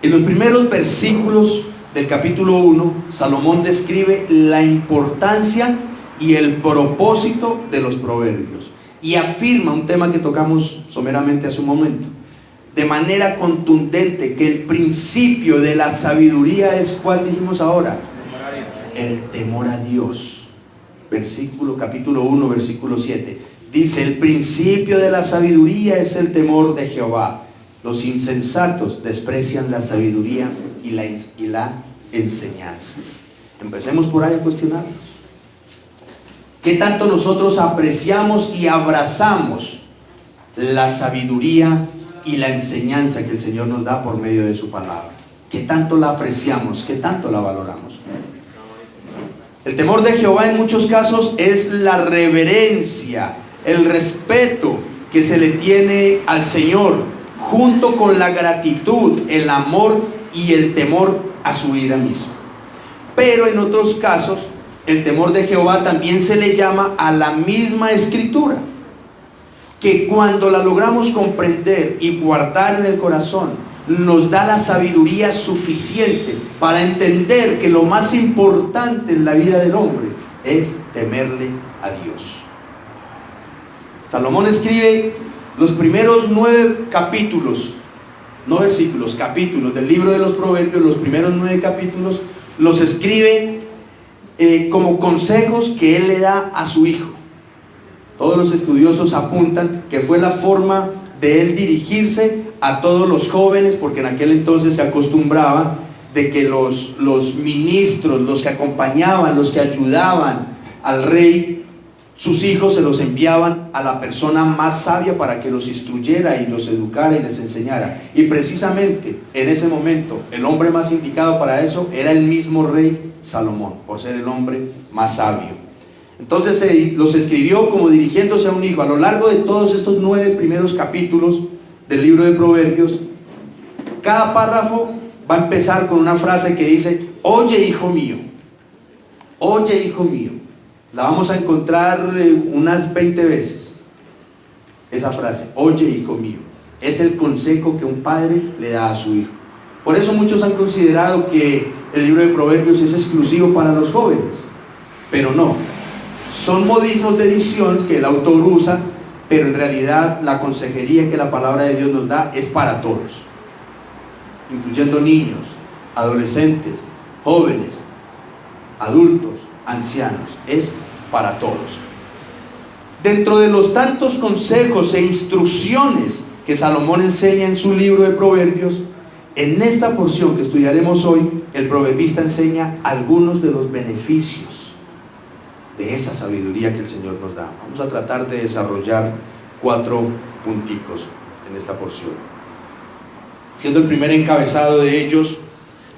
En los primeros versículos del capítulo 1, Salomón describe la importancia y el propósito de los proverbios y afirma un tema que tocamos someramente hace un momento, de manera contundente, que el principio de la sabiduría es, ¿cuál dijimos ahora? El temor a Dios. Capítulo 1, versículo 7. Dice: el principio de la sabiduría es el temor de Jehová. Los insensatos desprecian la sabiduría y la enseñanza. Empecemos por ahí a cuestionarnos. ¿Qué tanto nosotros apreciamos y abrazamos la sabiduría y la enseñanza que el Señor nos da por medio de su palabra? ¿Qué tanto la apreciamos? ¿Qué tanto la valoramos? El temor de Jehová en muchos casos es la reverencia, el respeto que se le tiene al Señor, junto con la gratitud, el amor y el temor a su ira misma. Pero en otros casos, el temor de Jehová también se le llama a la misma Escritura, que cuando la logramos comprender y guardar en el corazón, nos da la sabiduría suficiente para entender que lo más importante en la vida del hombre es temerle a Dios. Salomón escribe los primeros 9 capítulos, no versículos, capítulos del libro de los Proverbios. Los primeros 9 capítulos los escribe como consejos que él le da a su hijo. Todos los estudiosos apuntan que fue la forma de él dirigirse a todos los jóvenes, porque en aquel entonces se acostumbraba de que los ministros, los que acompañaban, los que ayudaban al rey, sus hijos se los enviaban a la persona más sabia para que los instruyera y los educara y les enseñara. Y precisamente en ese momento el hombre más indicado para eso era el mismo rey Salomón, por ser el hombre más sabio. Entonces los escribió como dirigiéndose a un hijo. A lo largo de todos estos 9 primeros capítulos del libro de Proverbios, cada párrafo va a empezar con una frase que dice: oye, hijo mío, oye, hijo mío. La vamos a encontrar unas 20 veces, esa frase, oye, hijo mío. Es el consejo que un padre le da a su hijo. Por eso muchos han considerado que el libro de Proverbios es exclusivo para los jóvenes, pero no. Son modismos de edición que el autor usa, pero en realidad la consejería que la palabra de Dios nos da es para todos, incluyendo niños, adolescentes, jóvenes, adultos, ancianos. Es para todos. Dentro de los tantos consejos e instrucciones que Salomón enseña en su libro de Proverbios, en esta porción que estudiaremos hoy, el proverbista enseña algunos de los beneficios de esa sabiduría que el Señor nos da. Vamos a tratar de desarrollar 4 punticos en esta porción. Siendo el primer encabezado de ellos,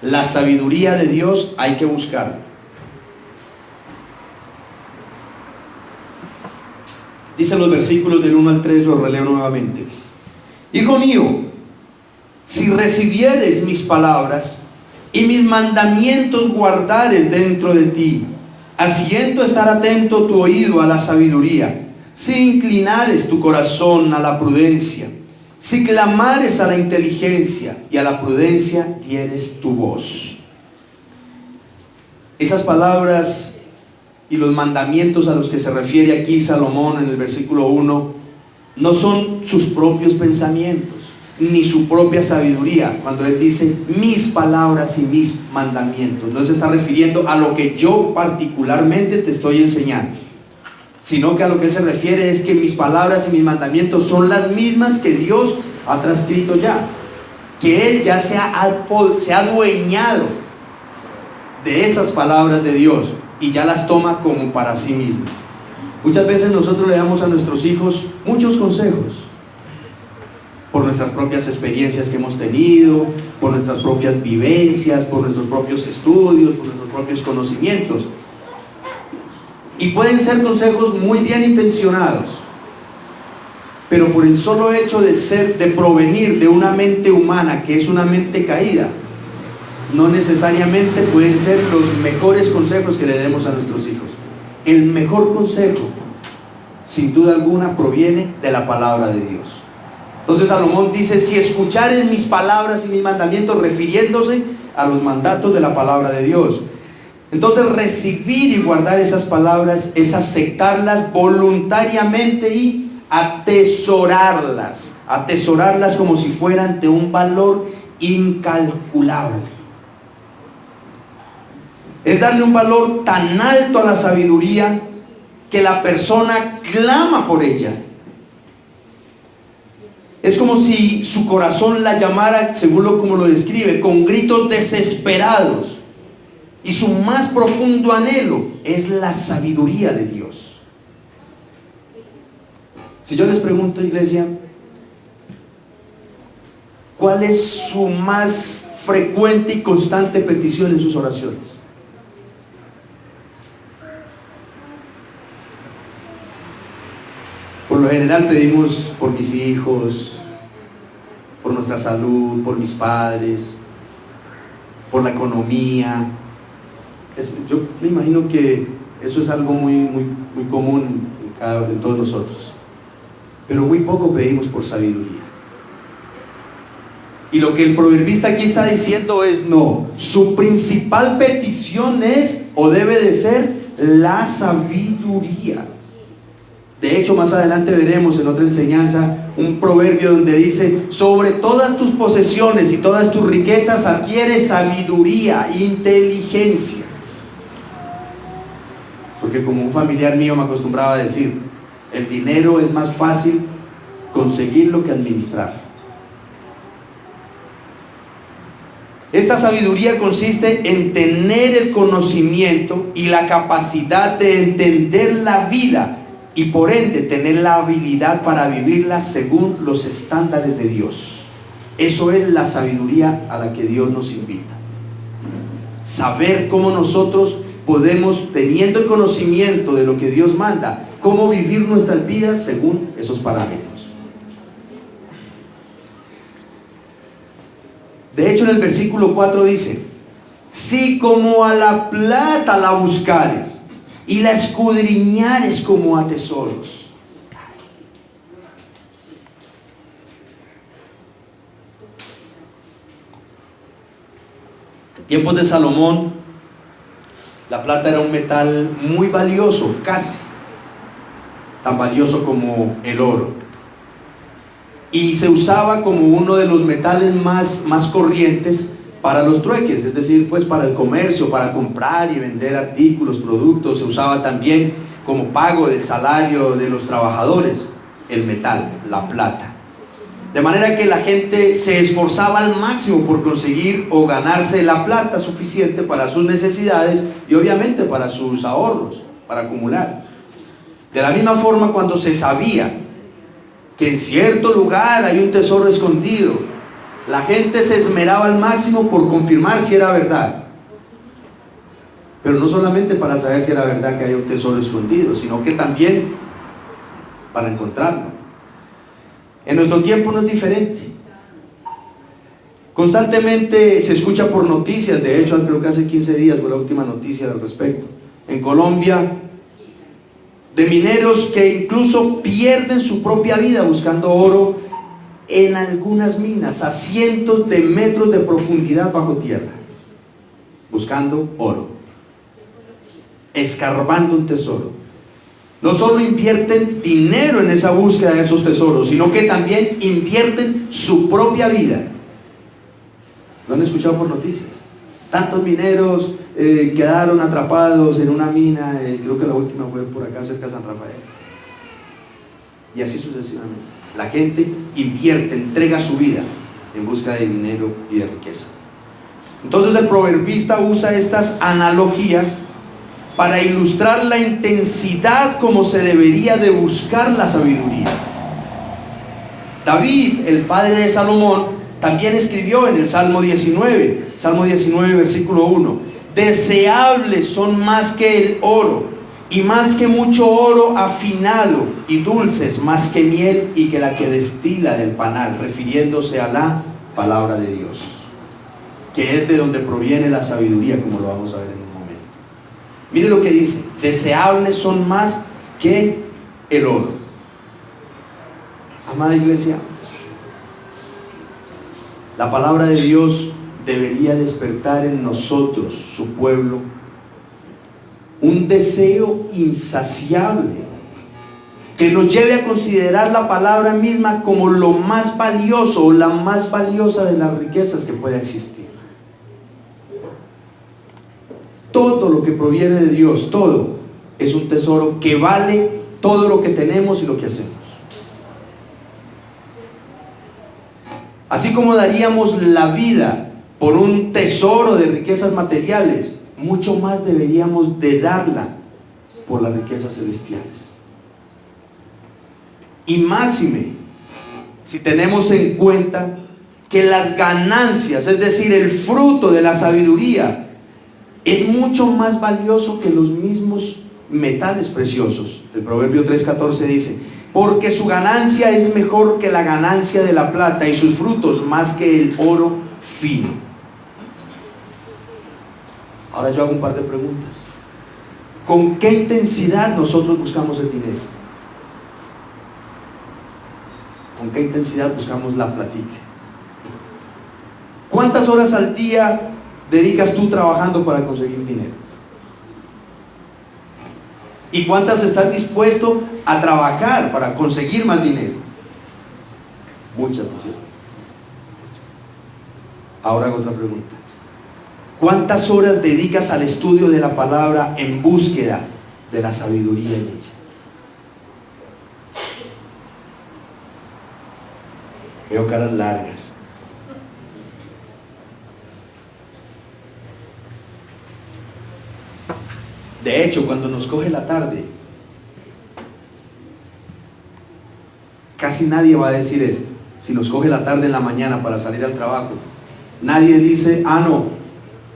la sabiduría de Dios hay que buscarla. Dicen los versículos del 1 al 3, los releo nuevamente. Hijo mío, si recibieres mis palabras y mis mandamientos guardares dentro de ti, haciendo estar atento tu oído a la sabiduría, si inclinares tu corazón a la prudencia, si clamares a la inteligencia y a la prudencia dieres tu voz. Esas palabras y los mandamientos a los que se refiere aquí Salomón en el versículo 1 no son sus propios pensamientos ni su propia sabiduría. Cuando él dice mis palabras y mis mandamientos, no se está refiriendo a lo que yo particularmente te estoy enseñando, sino que a lo que él se refiere es que mis palabras y mis mandamientos son las mismas que Dios ha transcrito ya, que él ya se ha adueñado de esas palabras de Dios y ya las toma como para sí mismo. Muchas veces nosotros le damos a nuestros hijos muchos consejos por nuestras propias experiencias que hemos tenido, por nuestras propias vivencias, por nuestros propios estudios, por nuestros propios conocimientos, y pueden ser consejos muy bien intencionados, pero por el solo hecho de provenir de una mente humana que es una mente caída, no necesariamente pueden ser los mejores consejos que le demos a nuestros hijos. El mejor consejo, sin duda alguna, proviene de la palabra de Dios. Entonces Salomón dice, si escuchares mis palabras y mis mandamientos, refiriéndose a los mandatos de la palabra de Dios. Entonces recibir y guardar esas palabras es aceptarlas voluntariamente y atesorarlas como si fueran de un valor incalculable. Es darle un valor tan alto a la sabiduría que la persona clama por ella. Es como si su corazón la llamara, según como lo describe, con gritos desesperados. Y su más profundo anhelo es la sabiduría de Dios. Si yo les pregunto, iglesia, ¿cuál es su más frecuente y constante petición en sus oraciones? Por lo general pedimos por mis hijos, por nuestra salud, por mis padres, por la economía. Yo me imagino que eso es algo muy común en todos nosotros. Pero muy poco pedimos por sabiduría. Y lo que el proverbista aquí está diciendo es no. Su principal petición es o debe de ser la sabiduría. De hecho, más adelante veremos en otra enseñanza un proverbio donde dice: sobre todas tus posesiones y todas tus riquezas adquiere sabiduría, inteligencia. Porque como un familiar mío me acostumbraba a decir, el dinero es más fácil conseguirlo que administrar. Esta sabiduría consiste en tener el conocimiento y la capacidad de entender la vida y por ende tener la habilidad para vivirla según los estándares de Dios. Eso es la sabiduría a la que Dios nos invita. Saber cómo nosotros podemos, teniendo el conocimiento de lo que Dios manda, cómo vivir nuestras vidas según esos parámetros. De hecho, en el versículo 4 dice: si como a la plata la buscares y la escudriñares como a tesoros. En tiempos de Salomón, la plata era un metal muy valioso, casi tan valioso como el oro. Y se usaba como uno de los metales más corrientes para los trueques, es decir, pues para el comercio, para comprar y vender artículos, productos. Se usaba también como pago del salario de los trabajadores, el metal, la plata. De manera que la gente se esforzaba al máximo por conseguir o ganarse la plata suficiente para sus necesidades y obviamente para sus ahorros, para acumular. De la misma forma, cuando se sabía que en cierto lugar hay un tesoro escondido, la gente se esmeraba al máximo por confirmar si era verdad. Pero no solamente para saber si era verdad que hay un tesoro escondido, sino que también para encontrarlo. En nuestro tiempo no es diferente. Constantemente se escucha por noticias, de hecho creo que hace 15 días fue la última noticia al respecto. En Colombia, de mineros que incluso pierden su propia vida buscando oro en algunas minas a cientos de metros de profundidad bajo tierra, buscando oro, escarbando un tesoro. No solo invierten dinero en esa búsqueda de esos tesoros, sino que también invierten su propia vida. ¿Lo han escuchado por noticias? Tantos mineros quedaron atrapados en una mina, creo que la última fue por acá cerca de San Rafael. Y así sucesivamente. La gente invierte, entrega su vida en busca de dinero y de riqueza. Entonces el proverbista usa estas analogías para ilustrar la intensidad como se debería de buscar la sabiduría. David, el padre de Salomón, también escribió en el Salmo 19, versículo 1: deseables son más que el oro, y más que mucho oro afinado, y dulces más que miel y que la que destila del panal, refiriéndose a la palabra de Dios, que es de donde proviene la sabiduría, como lo vamos a ver en un momento. Mire lo que dice: deseables son más que el oro. Amada iglesia, La palabra de Dios debería despertar en nosotros, su pueblo, un deseo insaciable que nos lleve a considerar la palabra misma como lo más valioso o la más valiosa de las riquezas que pueda existir. Todo lo que proviene de Dios, todo, es un tesoro que vale todo lo que tenemos y lo que hacemos. Así como daríamos la vida por un tesoro de riquezas materiales, mucho más deberíamos de darla por las riquezas celestiales. Y máxime, si tenemos en cuenta que las ganancias, es decir, el fruto de la sabiduría, es mucho más valioso que los mismos metales preciosos. El Proverbio 3:14 dice: porque su ganancia es mejor que la ganancia de la plata, y sus frutos más que el oro fino. Ahora yo hago un par de preguntas. ¿Con qué intensidad nosotros buscamos el dinero? ¿Con qué intensidad buscamos la platica? ¿Cuántas horas al día dedicas tú trabajando para conseguir dinero? ¿Y cuántas estás dispuesto a trabajar para conseguir más dinero? Muchas, ¿no es cierto? Ahora hago otra pregunta. ¿Cuántas horas dedicas al estudio de la palabra en búsqueda de la sabiduría en ella? Veo caras largas. De hecho, cuando nos coge la tarde, casi nadie va a decir esto. Si nos coge la tarde en la mañana para salir al trabajo, nadie dice: ah, no,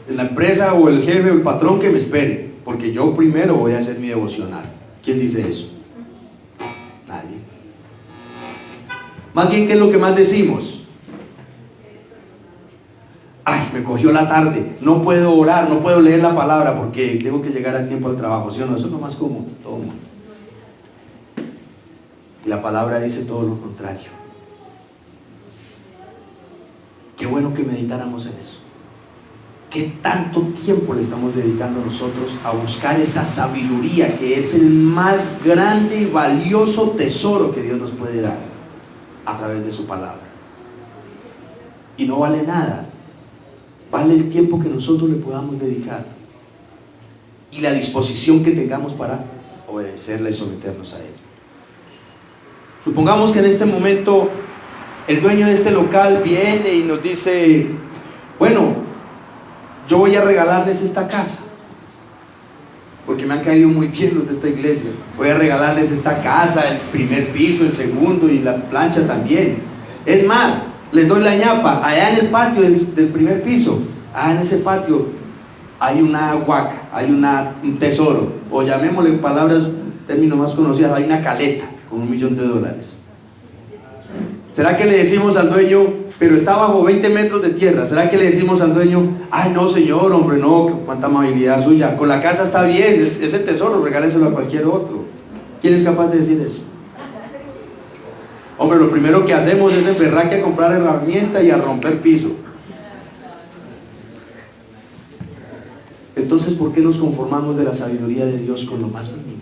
en la empresa o el jefe o el patrón que me espere, porque yo primero voy a hacer mi devocional. ¿Quién dice eso? Nadie. Más bien, ¿qué es lo que más decimos? Ay, me cogió la tarde, no puedo orar, no puedo leer la palabra porque tengo que llegar a tiempo al trabajo. ¿Sí o no? Eso es lo más común, todo el mundo. Y la palabra dice todo lo contrario. Qué bueno que meditáramos en eso. ¿Qué tanto tiempo le estamos dedicando nosotros a buscar esa sabiduría que es el más grande y valioso tesoro que Dios nos puede dar a través de su palabra? Y no vale nada, vale el tiempo que nosotros le podamos dedicar y la disposición que tengamos para obedecerla y someternos a ella. Supongamos que en este momento el dueño de este local viene y nos dice: bueno, yo voy a regalarles esta casa porque me han caído muy bien los de esta iglesia. Voy a regalarles esta casa, el primer piso, el segundo y la plancha también. Es más, les doy la ñapa. Allá en el patio del primer piso, en ese patio hay una huaca, hay un tesoro, o llamémosle en palabras, términos más conocidos, hay una caleta con $1 millón. ¿Será que le decimos al dueño, pero está bajo 20 metros de tierra? ¿Será que le decimos al dueño: ay, no, señor, hombre, no, cuánta amabilidad suya, con la casa está bien, ese tesoro, regáleselo a cualquier otro? ¿Quién es capaz de decir eso? Hombre, lo primero que hacemos es enferrar a comprar herramienta y a romper piso. Entonces, ¿por qué nos conformamos de la sabiduría de Dios con lo más mínimo?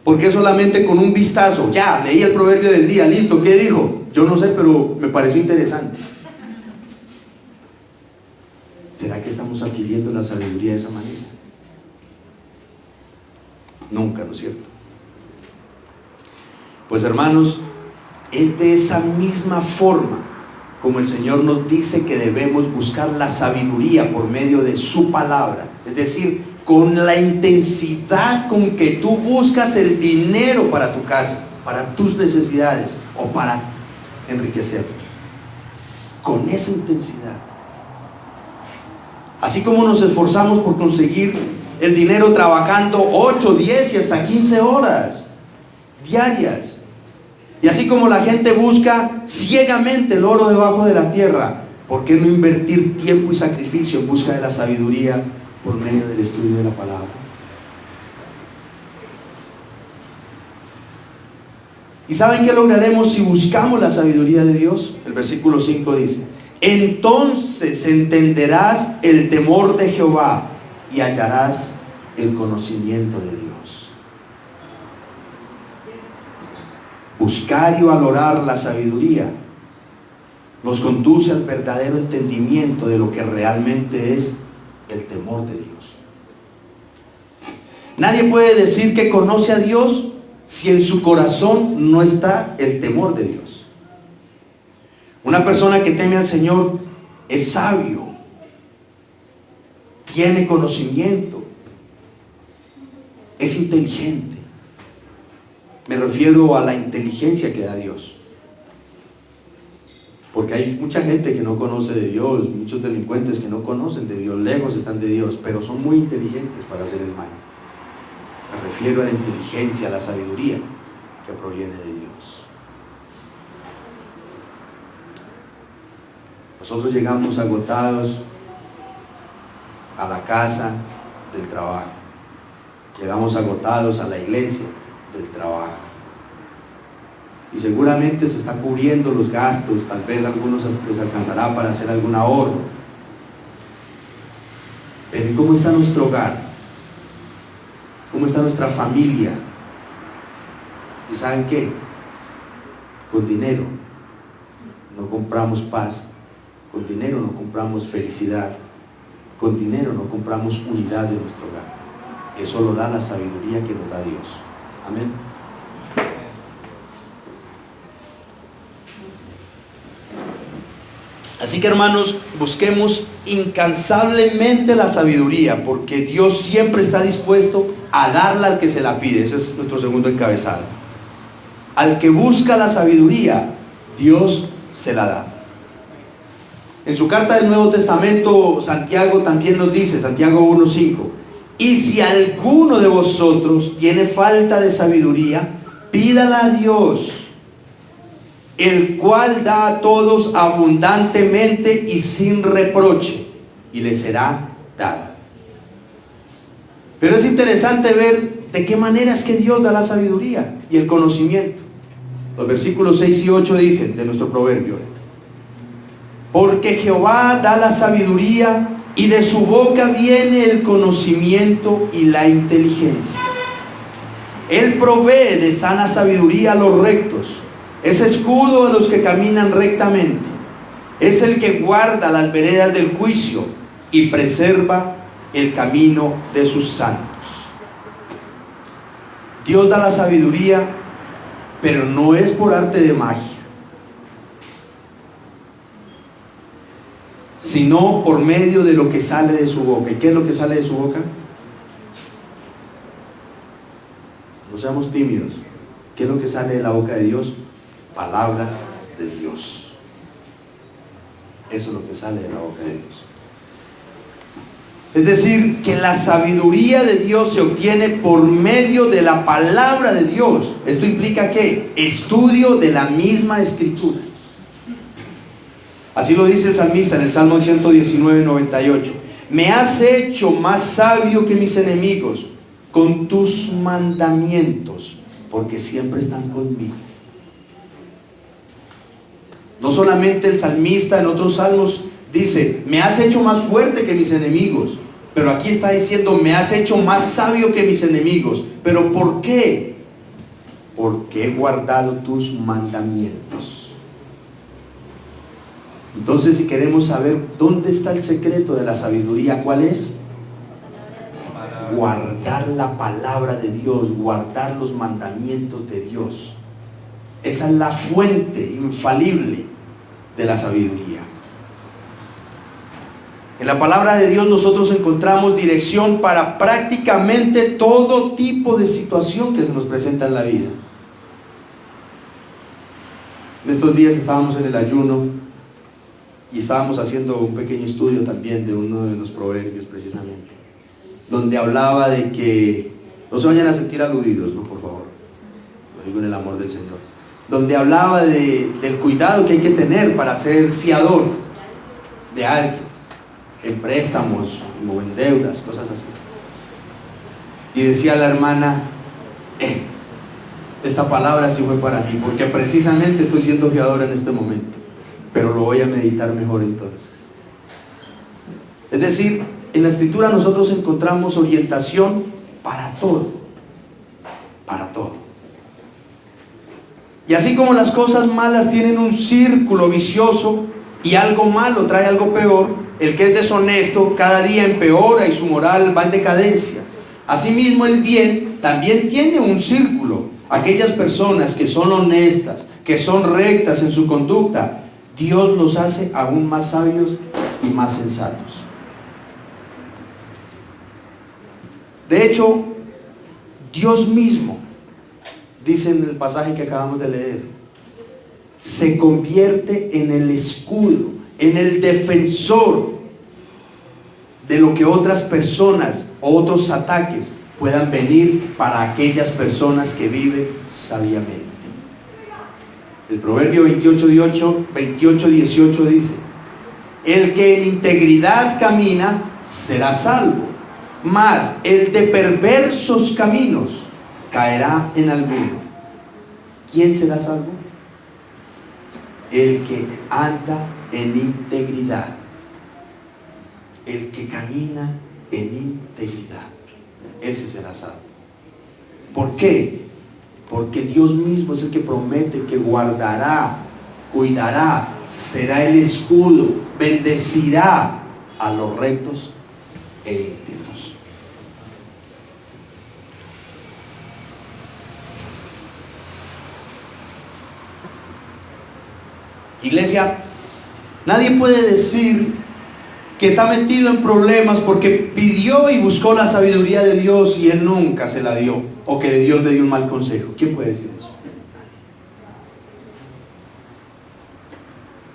¿Por qué solamente con un vistazo? Ya, leí el proverbio del día, listo, ¿qué dijo? Yo no sé, pero me pareció interesante. ¿Será que estamos adquiriendo la sabiduría de esa manera? Nunca, ¿no es cierto? Pues hermanos, es de esa misma forma como el Señor nos dice que debemos buscar la sabiduría por medio de su palabra. Es decir, con la intensidad con que tú buscas el dinero para tu casa, para tus necesidades o para enriquecerte. Con esa intensidad. Así como nos esforzamos por conseguir el dinero trabajando 8, 10 y hasta 15 horas diarias. Y así como la gente busca ciegamente el oro debajo de la tierra, ¿por qué no invertir tiempo y sacrificio en busca de la sabiduría por medio del estudio de la palabra? ¿Y saben qué lograremos si buscamos la sabiduría de Dios? El versículo 5 dice: entonces entenderás el temor de Jehová y hallarás el conocimiento de Dios. Buscar y valorar la sabiduría nos conduce al verdadero entendimiento de lo que realmente es el temor de Dios. Nadie puede decir que conoce a Dios si en su corazón no está el temor de Dios. Una persona que teme al Señor es sabio, tiene conocimiento, es inteligente. Me refiero a la inteligencia que da Dios. Porque hay mucha gente que no conoce de Dios, muchos delincuentes que no conocen de Dios, lejos están de Dios, pero son muy inteligentes para hacer el mal. Me refiero a la inteligencia, a la sabiduría que proviene de Dios. Nosotros llegamos agotados a la casa del trabajo. Llegamos agotados a la iglesia del trabajo. Y seguramente se están cubriendo los gastos, tal vez a algunos les alcanzará para hacer algún ahorro. Pero ¿y cómo está nuestro hogar? ¿Cómo está nuestra familia? ¿Y saben qué? Con dinero no compramos paz, con dinero no compramos felicidad, con dinero no compramos unidad de nuestro hogar. Eso lo da la sabiduría que nos da Dios. Amén. Así que, hermanos, busquemos incansablemente la sabiduría, porque Dios siempre está dispuesto a darla al que se la pide. Ese es nuestro segundo encabezado. Al que busca la sabiduría, Dios se la da. En su carta del Nuevo Testamento, Santiago también nos dice, Santiago 1:5: y si alguno de vosotros tiene falta de sabiduría, pídala a Dios, el cual da a todos abundantemente y sin reproche, y le será dada. Pero es interesante ver de qué manera es que Dios da la sabiduría y el conocimiento. Los versículos 6 y 8 dicen de nuestro proverbio: porque Jehová da la sabiduría, y de su boca viene el conocimiento y la inteligencia. Él provee de sana sabiduría a los rectos, es escudo a los que caminan rectamente, es el que guarda las veredas del juicio y preserva el camino de sus santos. Dios da la sabiduría, pero no es por arte de magia, sino por medio de lo que sale de su boca. ¿Y qué es lo que sale de su boca? No seamos tímidos. ¿Qué es lo que sale de la boca de Dios? Palabra de Dios. Eso es lo que sale de la boca de Dios. Es decir, que la sabiduría de Dios se obtiene por medio de la palabra de Dios. Esto implica ¿qué? Estudio de la misma Escritura. Así lo dice el salmista en el Salmo 119:98. Me has hecho más sabio que mis enemigos con tus mandamientos, porque siempre están conmigo. No solamente el salmista en otros salmos dice, me has hecho más fuerte que mis enemigos, pero aquí está diciendo, me has hecho más sabio que mis enemigos. ¿Pero por qué? Porque he guardado tus mandamientos. Entonces, si queremos saber dónde está el secreto de la sabiduría, ¿cuál es? Guardar la palabra de Dios, guardar los mandamientos de Dios. Esa es la fuente infalible de la sabiduría. En la palabra de Dios nosotros encontramos dirección para prácticamente todo tipo de situación que se nos presenta en la vida. En estos días estábamos en el ayuno y estábamos haciendo un pequeño estudio también de uno de los proverbios precisamente, donde hablaba de que, no se vayan a sentir aludidos, ¿no? Por favor, lo digo en el amor del Señor, donde hablaba del cuidado que hay que tener para ser fiador de alguien, en préstamos o en deudas, cosas así. Y decía la hermana, esta palabra sí fue para mí, porque precisamente estoy siendo fiador en este momento, pero lo voy a meditar mejor entonces. Es decir, en la Escritura nosotros encontramos orientación para todo, para todo. Y así como las cosas malas tienen un círculo vicioso y algo malo trae algo peor, el que es deshonesto cada día empeora y su moral va en decadencia. Asimismo, el bien también tiene un círculo. Aquellas personas que son honestas, que son rectas en su conducta, Dios los hace aún más sabios y más sensatos. De hecho, Dios mismo, dice en el pasaje que acabamos de leer, se convierte en el escudo, en el defensor de lo que otras personas o otros ataques puedan venir para aquellas personas que viven sabiamente. El Proverbio 28:18 dice: el que en integridad camina será salvo, mas el de perversos caminos caerá en alguno. ¿Quién será salvo? El que anda en integridad, el que camina en integridad, ese será salvo. ¿Por qué? Porque Dios mismo es el que promete que guardará, cuidará, será el escudo, bendecirá a los rectos e íntegros. Iglesia, nadie puede decir que está metido en problemas porque pidió y buscó la sabiduría de Dios y Él nunca se la dio, o que Dios le dio un mal consejo. ¿Quién puede decir eso?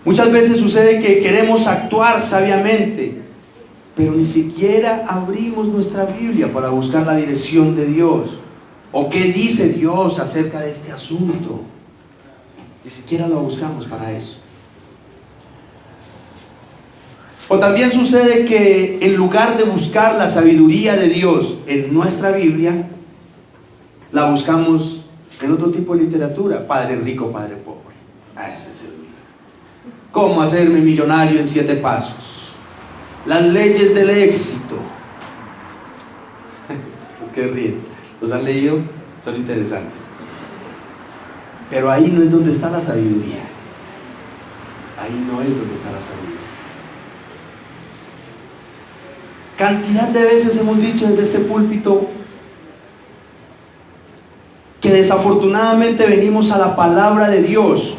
Muchas veces sucede que queremos actuar sabiamente, pero ni siquiera abrimos nuestra Biblia para buscar la dirección de Dios, o qué dice Dios acerca de este asunto. Ni siquiera lo buscamos para eso. O también sucede que en lugar de buscar la sabiduría de Dios en nuestra Biblia, la buscamos en otro tipo de literatura. Padre rico, padre pobre. Ese es el libro. ¿Cómo hacerme millonario en 7 pasos? Las leyes del éxito. ¿Qué ríen? ¿Los han leído? Son interesantes. Pero ahí no es donde está la sabiduría. Ahí no es donde está la sabiduría. Cantidad de veces hemos dicho desde este púlpito que desafortunadamente venimos a la palabra de Dios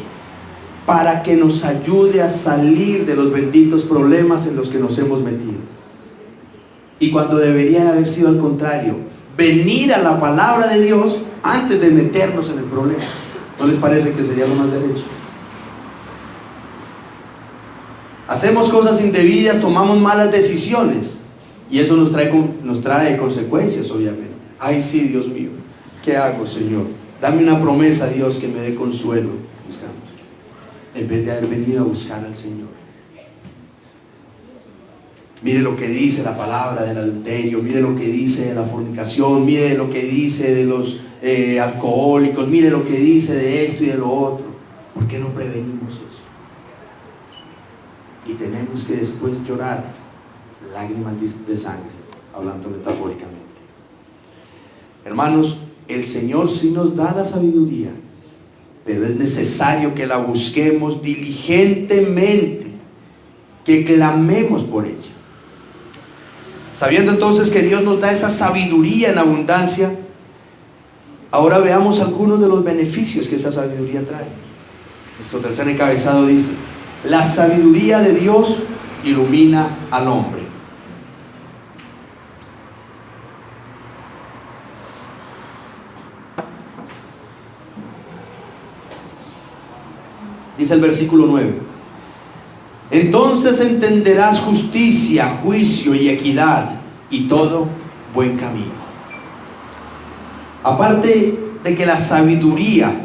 para que nos ayude a salir de los benditos problemas en los que nos hemos metido. Y cuando debería haber sido al contrario, venir a la palabra de Dios antes de meternos en el problema. ¿No les parece que sería lo más derecho? Hacemos cosas indebidas, tomamos malas decisiones y eso nos trae consecuencias, obviamente. Ay, sí, Dios mío, ¿qué hago, Señor? Dame una promesa, Dios, que me dé consuelo. Buscamos, en vez de haber venido a buscar al Señor. Mire lo que dice la palabra del adulterio, mire lo que dice de la fornicación, mire lo que dice de los alcohólicos, mire lo que dice de esto y de lo otro. ¿Por qué no prevenimos eso? Y tenemos que después llorar lágrimas de sangre, hablando metafóricamente. Hermanos, el Señor sí nos da la sabiduría, pero es necesario que la busquemos diligentemente, que clamemos por ella. Sabiendo entonces que Dios nos da esa sabiduría en abundancia, ahora veamos algunos de los beneficios que esa sabiduría trae. Nuestro tercer encabezado dice: la sabiduría de Dios ilumina al hombre. Dice el versículo 9: entonces entenderás justicia, juicio y equidad y todo buen camino. Aparte de que la sabiduría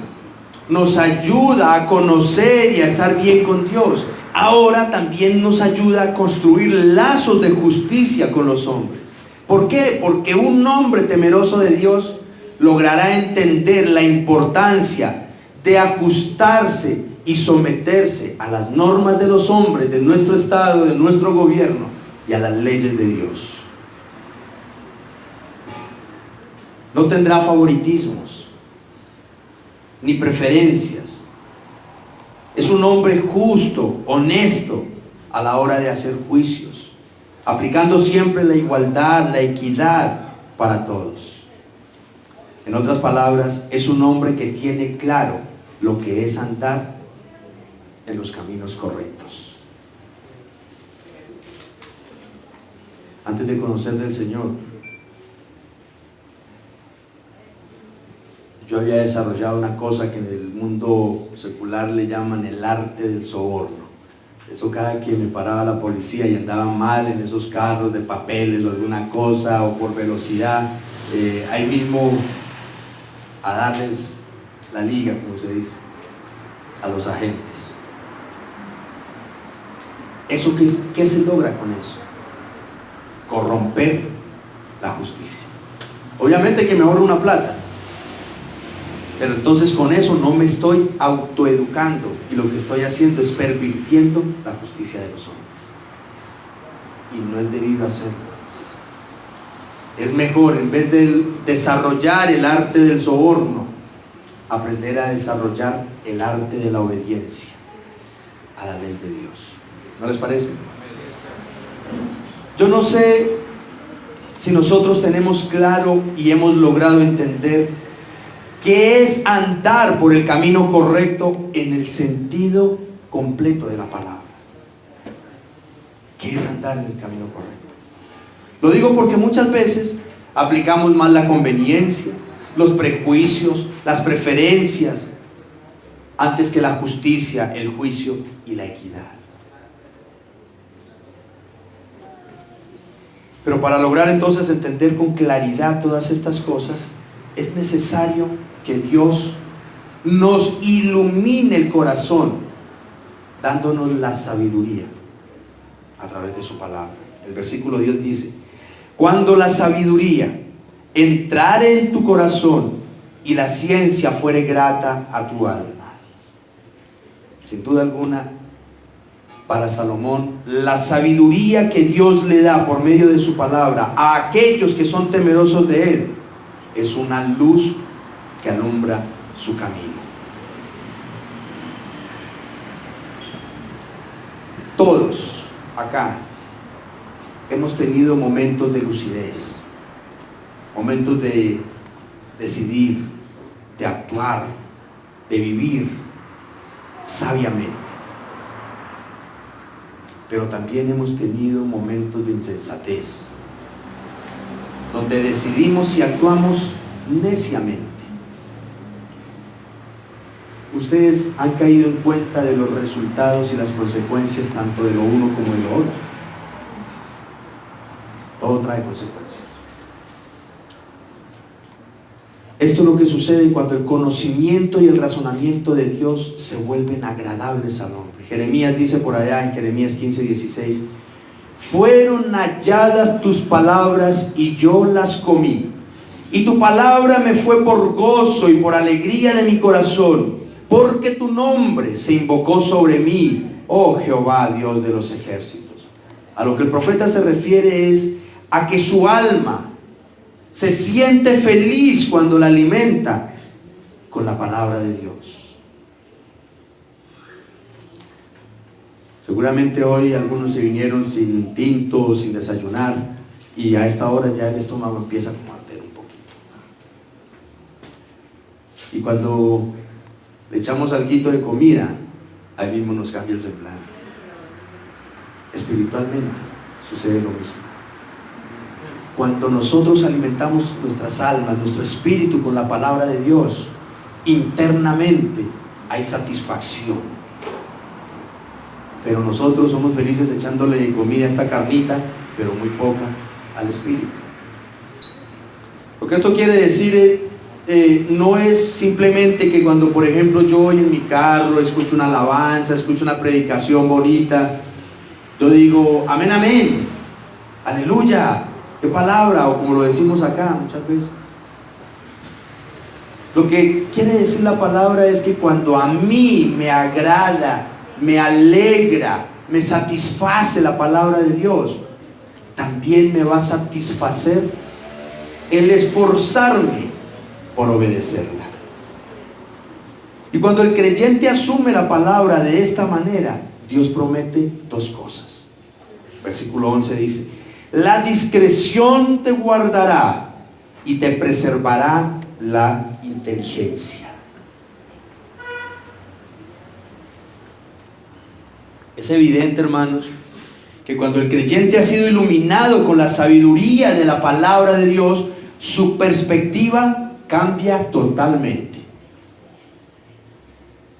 nos ayuda a conocer y a estar bien con Dios, ahora también nos ayuda a construir lazos de justicia con los hombres. ¿Por qué? Porque un hombre temeroso de Dios logrará entender la importancia de ajustarse y someterse a las normas de los hombres, de nuestro Estado, de nuestro gobierno y a las leyes de Dios. No tendrá favoritismos ni preferencias. Es un hombre justo, honesto a la hora de hacer juicios, aplicando siempre la igualdad, la equidad para todos. En otras palabras, es un hombre que tiene claro lo que es andar en los caminos correctos. Antes de conocer del Señor, yo había desarrollado una cosa que en el mundo secular le llaman el arte del soborno. Eso cada quien me paraba la policía y andaba mal en esos carros de papeles o alguna cosa o por velocidad, ahí mismo a darles la liga, como se dice, a los agentes. ¿Eso qué se logra con eso? Corromper la justicia. Obviamente que me ahorro una plata, pero entonces con eso no me estoy autoeducando y lo que estoy haciendo es pervirtiendo la justicia de los hombres. Y no es debido hacerlo. Es mejor, en vez de desarrollar el arte del soborno, aprender a desarrollar el arte de la obediencia a la ley de Dios. ¿No les parece? Yo no sé si nosotros tenemos claro y hemos logrado entender qué es andar por el camino correcto en el sentido completo de la palabra. ¿Qué es andar en el camino correcto? Lo digo porque muchas veces aplicamos más la conveniencia, los prejuicios, las preferencias, antes que la justicia, el juicio y la equidad. Pero para lograr entonces entender con claridad todas estas cosas, es necesario que Dios nos ilumine el corazón, dándonos la sabiduría a través de su palabra. El versículo 10 dice: cuando la sabiduría entrare en tu corazón y la ciencia fuere grata a tu alma. Sin duda alguna, para Salomón, la sabiduría que Dios le da por medio de su palabra a aquellos que son temerosos de Él es una luz que alumbra su camino. Todos acá hemos tenido momentos de lucidez, momentos de decidir, de actuar, de vivir sabiamente. Pero también hemos tenido momentos de insensatez, donde decidimos y actuamos neciamente. Ustedes han caído en cuenta de los resultados y las consecuencias tanto de lo uno como de lo otro. Todo trae consecuencias. Esto es lo que sucede cuando el conocimiento y el razonamiento de Dios se vuelven agradables al hombre. Jeremías dice por allá en Jeremías 15:16: fueron halladas tus palabras y yo las comí, y tu palabra me fue por gozo y por alegría de mi corazón, porque tu nombre se invocó sobre mí, oh Jehová, Dios de los ejércitos. A lo que el profeta se refiere es a que su alma se siente feliz cuando la alimenta con la palabra de Dios. Seguramente hoy algunos se vinieron sin tinto, sin desayunar, y a esta hora ya el estómago empieza como a arder un poquito. Y cuando le echamos alguito de comida, ahí mismo nos cambia el semblante. Espiritualmente sucede lo mismo. Cuando nosotros alimentamos nuestras almas, nuestro espíritu con la palabra de Dios, internamente hay satisfacción. Pero nosotros somos felices echándole comida a esta carnita, pero muy poca al espíritu. Lo que esto quiere decir no es simplemente que cuando, por ejemplo, yo voy en mi carro, escucho una alabanza, escucho una predicación bonita, yo digo, amén, amén, aleluya, qué palabra, o como lo decimos acá muchas veces. Lo que quiere decir la palabra es que cuando a mí me agrada, me alegra, me satisface la palabra de Dios, también me va a satisfacer el esforzarme por obedecerla. Y cuando el creyente asume la palabra de esta manera, Dios promete dos cosas. Versículo 11 dice: la discreción te guardará y te preservará la inteligencia. Es evidente, hermanos, que cuando el creyente ha sido iluminado con la sabiduría de la palabra de Dios, su perspectiva cambia totalmente.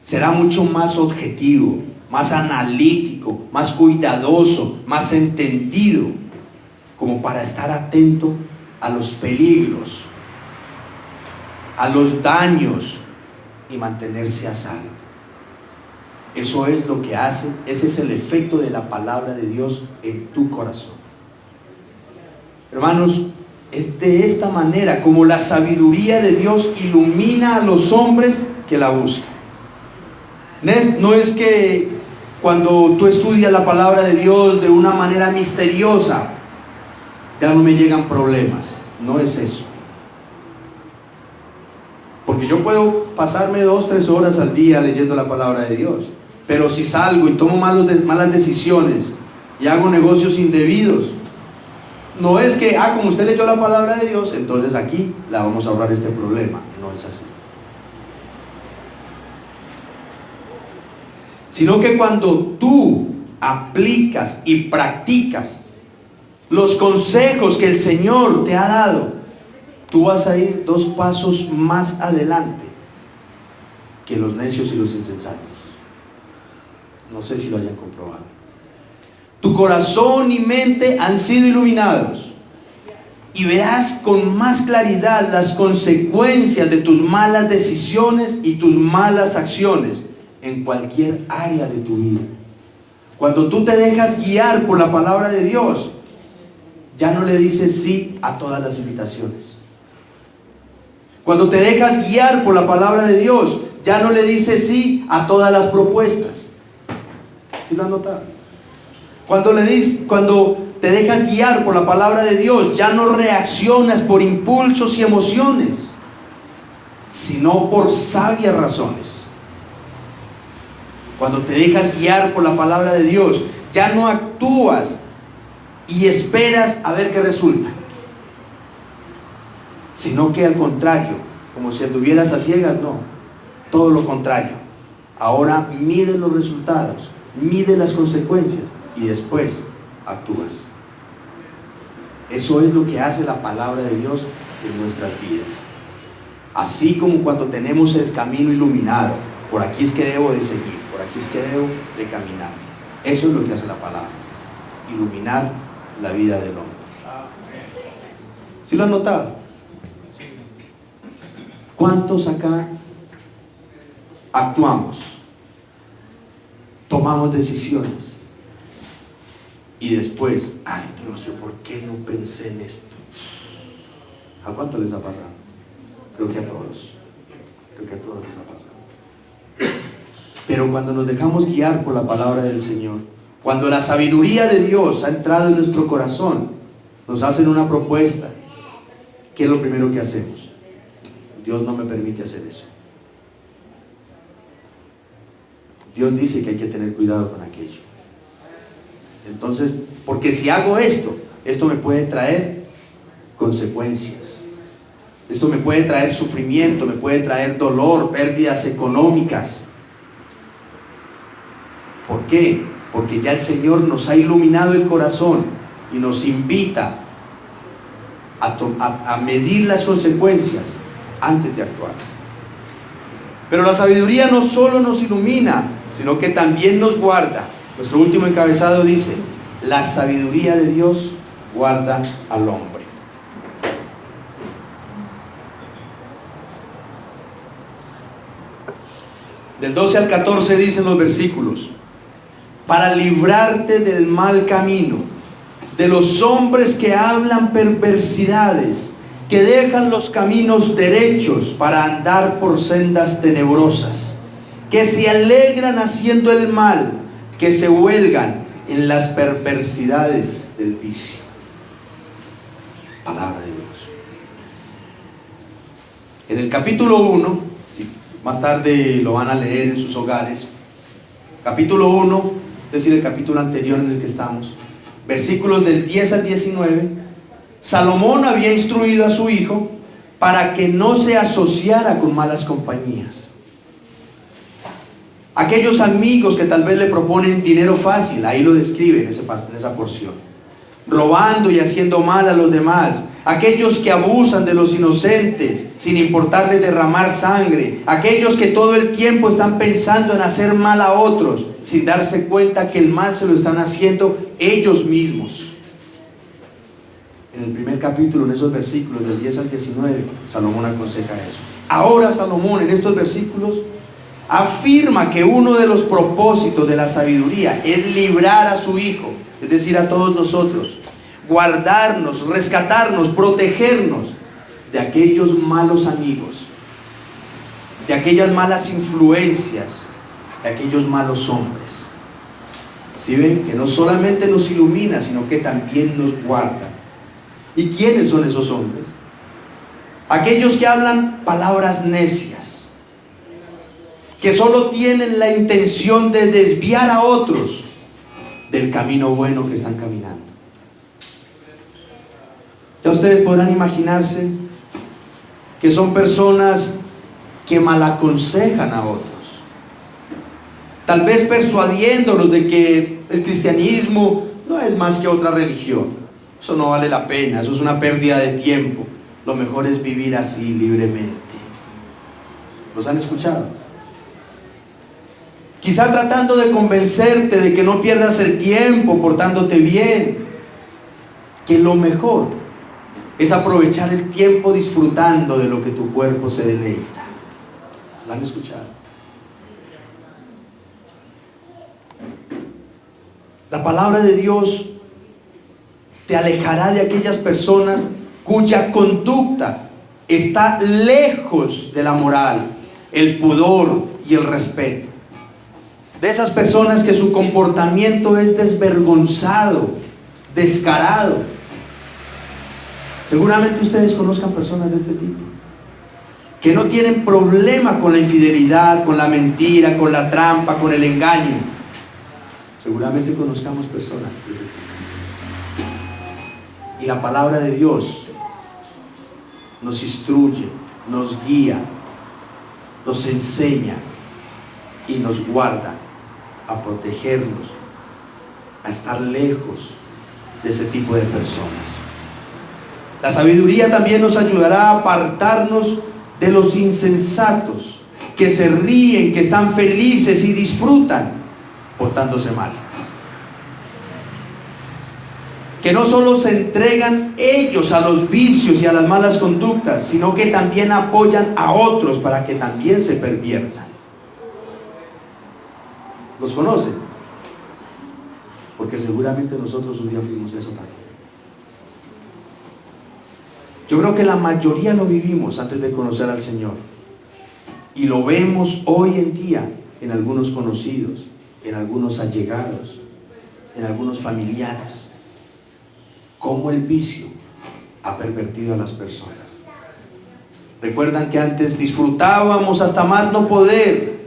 Será mucho más objetivo, más analítico, más cuidadoso, más entendido, como para estar atento a los peligros, a los daños y mantenerse a salvo. Eso es lo que hace, ese es el efecto de la palabra de Dios en tu corazón. Hermanos, es de esta manera como la sabiduría de Dios ilumina a los hombres que la buscan. No es que cuando tú estudias la palabra de Dios de una manera misteriosa, ya no me llegan problemas. No es eso. Porque yo puedo pasarme 2-3 horas al día leyendo la palabra de Dios, pero si salgo y tomo malas decisiones y hago negocios indebidos, no es que, como usted leyó la palabra de Dios, entonces aquí la vamos a ahorrar este problema. No es así. Sino que cuando tú aplicas y practicas los consejos que el Señor te ha dado, tú vas a ir 2 pasos más adelante que los necios y los insensatos. No sé si lo hayan comprobado. Tu corazón y mente han sido iluminados y verás con más claridad las consecuencias de tus malas decisiones y tus malas acciones en cualquier área de tu vida. Cuando tú te dejas guiar por la palabra de Dios, ya no le dices sí a todas las invitaciones. Cuando te dejas guiar por la palabra de Dios, ya no le dices sí a todas las propuestas. ¿Sí lo han notado? Cuando te dejas guiar por la palabra de Dios, ya no reaccionas por impulsos y emociones, sino por sabias razones. Cuando te dejas guiar por la palabra de Dios, ya no actúas y esperas a ver qué resulta, sino que al contrario, como si anduvieras a ciegas. No, todo lo contrario. Ahora mide los resultados, mide las consecuencias y después actúas. Eso es lo que hace la palabra de Dios en nuestras vidas. Así como cuando tenemos el camino iluminado, por aquí es que debo de seguir, por aquí es que debo de caminar. Eso es lo que hace la palabra, iluminar la vida del hombre. ¿Sí lo han notado? ¿Cuántos acá actuamos, tomamos decisiones y después, ay Dios, ¿yo por qué no pensé en esto? ¿A cuánto les ha pasado? Creo que a todos les ha pasado. Pero cuando nos dejamos guiar por la palabra del Señor, cuando la sabiduría de Dios ha entrado en nuestro corazón, nos hacen una propuesta, ¿qué es lo primero que hacemos? Dios no me permite hacer eso. Dios dice que hay que tener cuidado con aquello. Entonces, porque si hago esto me puede traer consecuencias. Esto me puede traer sufrimiento, me puede traer dolor, pérdidas económicas. ¿Por qué? Porque ya el Señor nos ha iluminado el corazón y nos invita a medir las consecuencias antes de actuar. Pero la sabiduría no solo nos ilumina, sino que también nos guarda. Nuestro último encabezado dice: la sabiduría de Dios guarda al hombre. Del 12 al 14 dicen los versículos: para librarte del mal camino, de los hombres que hablan perversidades que dejan los caminos derechos para andar por sendas tenebrosas, que se alegran haciendo el mal, que se huelgan en las perversidades del vicio. Palabra de Dios. En el capítulo 1, más tarde lo van a leer en sus hogares, capítulo 1, es decir, el capítulo anterior en el que estamos, versículos del 10 al 19, Salomón había instruido a su hijo para que no se asociara con malas compañías. Aquellos amigos que tal vez le proponen dinero fácil, ahí lo describe en esa porción, robando y haciendo mal a los demás. Aquellos que abusan de los inocentes sin importarles derramar sangre. Aquellos que todo el tiempo están pensando en hacer mal a otros sin darse cuenta que el mal se lo están haciendo ellos mismos. En el primer capítulo, en esos versículos del 10 al 19, Salomón aconseja eso. Ahora Salomón en estos versículos afirma que uno de los propósitos de la sabiduría es librar a su hijo, es decir, a todos nosotros, guardarnos, rescatarnos, protegernos de aquellos malos amigos, de aquellas malas influencias, de aquellos malos hombres. ¿Sí ven? Que no solamente nos ilumina, sino que también nos guarda. ¿Y quiénes son esos hombres? Aquellos que hablan palabras necias, que solo tienen la intención de desviar a otros del camino bueno que están caminando. Ya ustedes podrán imaginarse que son personas que malaconsejan a otros, tal vez persuadiéndolos de que el cristianismo no es más que otra religión. Eso no vale la pena, eso es una pérdida de tiempo. Lo mejor es vivir así libremente. ¿Los han escuchado? Quizá tratando de convencerte de que no pierdas el tiempo portándote bien, que lo mejor es aprovechar el tiempo disfrutando de lo que tu cuerpo se deleita. ¿Lo han escuchado? La palabra de Dios te alejará de aquellas personas cuya conducta está lejos de la moral, el pudor y el respeto. De esas personas que su comportamiento es desvergonzado, descarado. Seguramente ustedes conozcan personas de este tipo, que no tienen problema con la infidelidad, con la mentira, con la trampa, con el engaño. Seguramente conozcamos personas de ese tipo. Y la palabra de Dios nos instruye, nos guía, nos enseña y nos guarda a protegernos, a estar lejos de ese tipo de personas. La sabiduría también nos ayudará a apartarnos de los insensatos, que se ríen, que están felices y disfrutan portándose mal. Que no solo se entregan ellos a los vicios y a las malas conductas, sino que también apoyan a otros para que también se perviertan. ¿Los conocen? Porque seguramente nosotros un día fuimos eso también. Yo creo que la mayoría lo vivimos antes de conocer al Señor. Y lo vemos hoy en día en algunos conocidos, en algunos allegados, en algunos familiares. Cómo el vicio ha pervertido a las personas. Recuerdan que antes disfrutábamos hasta más no poder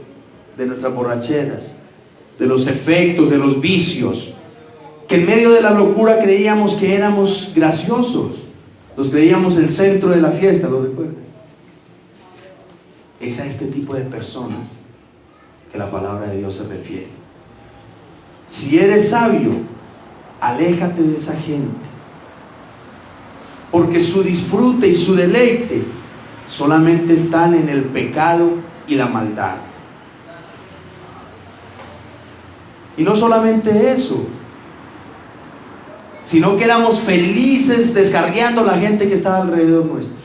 de nuestras borracheras, de los efectos, de los vicios, que en medio de la locura creíamos que éramos graciosos, nos creíamos el centro de la fiesta, ¿lo recuerdan? Es a este tipo de personas que la palabra de Dios se refiere. Si eres sabio, aléjate de esa gente, porque su disfrute y su deleite solamente están en el pecado y la maldad. Y no solamente eso, sino que éramos felices descarriando a la gente que estaba alrededor nuestro.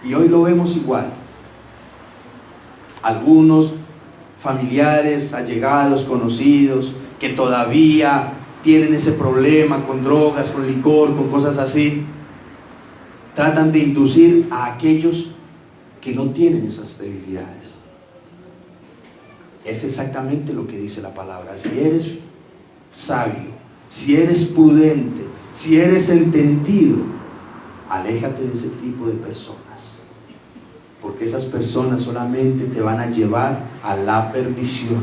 Y hoy lo vemos igual. Algunos familiares, allegados, conocidos, que todavía tienen ese problema con drogas, con licor, con cosas así. tratan de inducir a aquellos que no tienen esas debilidades. Es exactamente lo que dice la palabra. Si eres sabio, si eres prudente, si eres entendido, aléjate de ese tipo de personas, porque esas personas solamente te van a llevar a la perdición,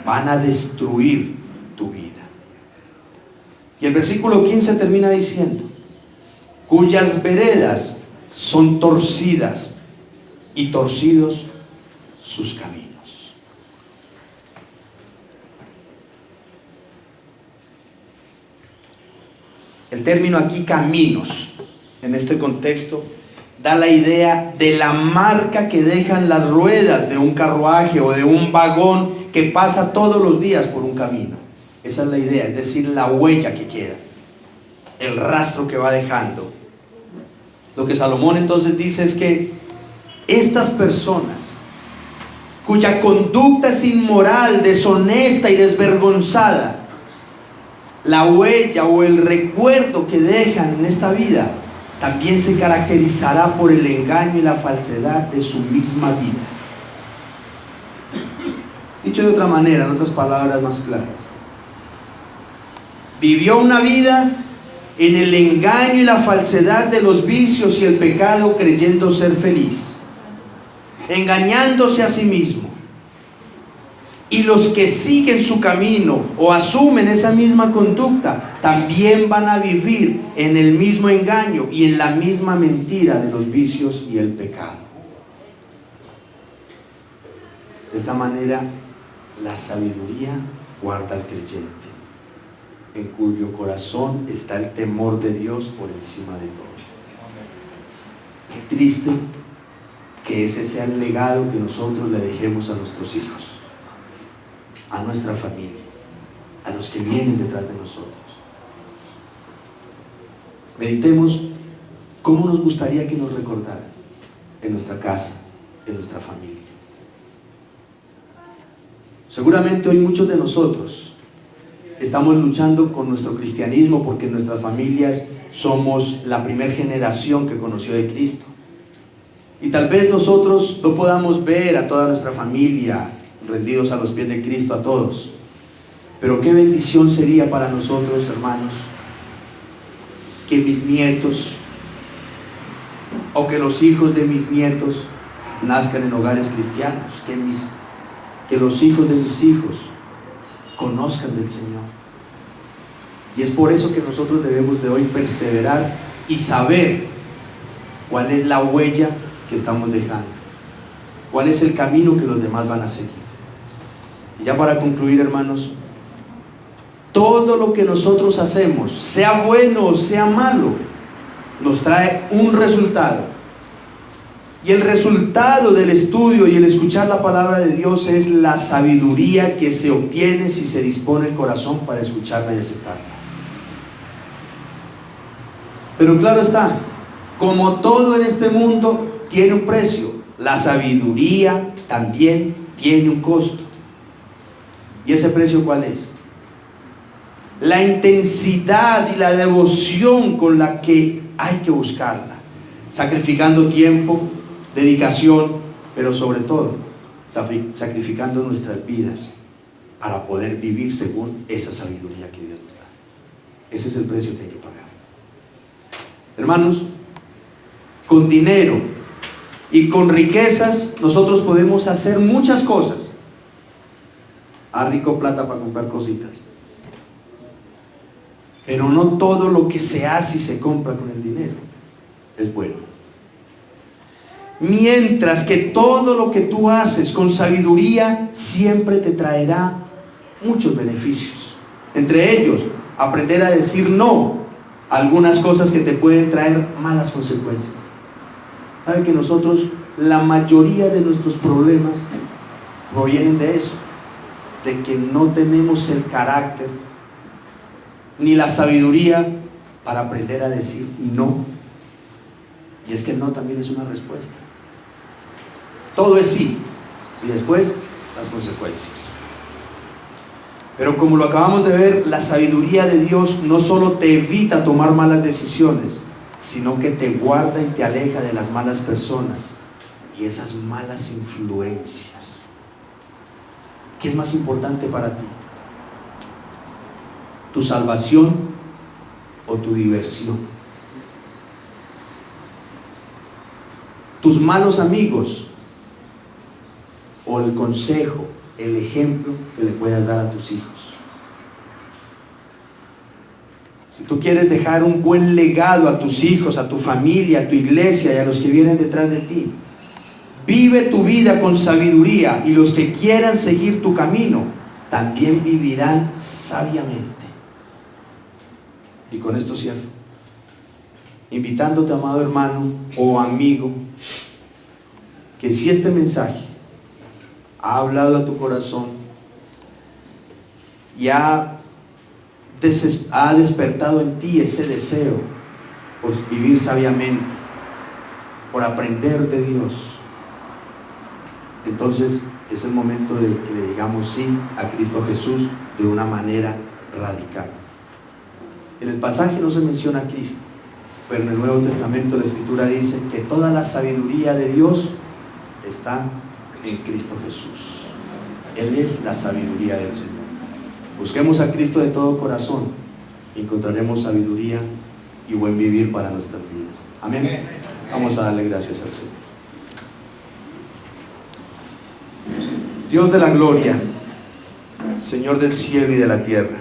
van a destruir tu vida. Y el versículo 15 termina diciendo: cuyas veredas son torcidas y torcidos sus caminos. El término aquí caminos, en este contexto, da la idea de la marca que dejan las ruedas de un carruaje o de un vagón que pasa todos los días por un camino. Esa es la idea, es decir, la huella que queda, el rastro que va dejando. Lo que Salomón entonces dice es que estas personas cuya conducta es inmoral, deshonesta y desvergonzada, la huella o el recuerdo que dejan en esta vida también se caracterizará por el engaño y la falsedad de su misma vida. Dicho de otra manera, en otras palabras más claras, vivió una vida en el engaño y la falsedad de los vicios y el pecado, creyendo ser feliz, engañándose a sí mismo. Y los que siguen su camino o asumen esa misma conducta también van a vivir en el mismo engaño y en la misma mentira de los vicios y el pecado. De esta manera, la sabiduría guarda al creyente, en cuyo corazón está el temor de Dios por encima de todo. Qué triste que ese sea el legado que nosotros le dejemos a nuestros hijos, a nuestra familia, a los que vienen detrás de nosotros. Meditemos cómo nos gustaría que nos recordaran en nuestra casa, en nuestra familia. Seguramente hoy muchos de nosotros estamos luchando con nuestro cristianismo porque en nuestras familias somos la primera generación que conoció de Cristo. Y tal vez nosotros no podamos ver a toda nuestra familia rendidos a los pies de Cristo, a todos. Pero qué bendición sería para nosotros, hermanos, que mis nietos o que los hijos de mis nietos nazcan en hogares cristianos, que los hijos de mis hijos conozcan del Señor. Y es por eso que nosotros debemos de hoy perseverar y saber cuál es la huella que estamos dejando, cuál es el camino que los demás van a seguir. Y ya para concluir, hermanos, todo lo que nosotros hacemos, sea bueno o sea malo, nos trae un resultado. Y el resultado del estudio y el escuchar la palabra de Dios es la sabiduría que se obtiene si se dispone el corazón para escucharla y aceptarla. Pero claro está, como todo en este mundo tiene un precio, la sabiduría también tiene un costo. ¿Y ese precio cuál es? La intensidad y la devoción con la que hay que buscarla, sacrificando tiempo, dedicación, pero sobre todo sacrificando nuestras vidas para poder vivir según esa sabiduría que Dios nos da. Ese es el precio que hay que pagar. Hermanos, con dinero y con riquezas nosotros podemos hacer muchas cosas. Rico plata para comprar cositas. Pero no todo lo que se hace y se compra con el dinero es bueno. Mientras que todo lo que tú haces con sabiduría siempre te traerá muchos beneficios. Entre ellos, aprender a decir no a algunas cosas que te pueden traer malas consecuencias. ¿Sabe que nosotros, la mayoría de nuestros problemas provienen de eso? De que no tenemos el carácter ni la sabiduría para aprender a decir no. Y es que el no también es una respuesta. Todo es sí, y después las consecuencias. Pero como lo acabamos de ver, la sabiduría de Dios no solo te evita tomar malas decisiones, sino que te guarda y te aleja de las malas personas y esas malas influencias. ¿Qué es más importante para ti? ¿Tu salvación o tu diversión? ¿Tus malos amigos o el consejo, el ejemplo que le puedas dar a tus hijos? Si tú quieres dejar un buen legado a tus hijos, a tu familia, a tu iglesia y a los que vienen detrás de ti, vive tu vida con sabiduría, y los que quieran seguir tu camino también vivirán sabiamente. Y con esto cierro, invitándote, amado hermano o amigo, que si este mensaje ha hablado a tu corazón y ha despertado en ti ese deseo por vivir sabiamente, por aprender de Dios, entonces es el momento de que le digamos sí a Cristo Jesús de una manera radical. En el pasaje no se menciona a Cristo, pero en el Nuevo Testamento la Escritura dice que toda la sabiduría de Dios está en Cristo Jesús. Él es la sabiduría del Señor. Busquemos a Cristo de todo corazón y encontraremos sabiduría y buen vivir para nuestras vidas. Amén. Vamos a darle gracias al Señor. Dios de la gloria, Señor del cielo y de la tierra,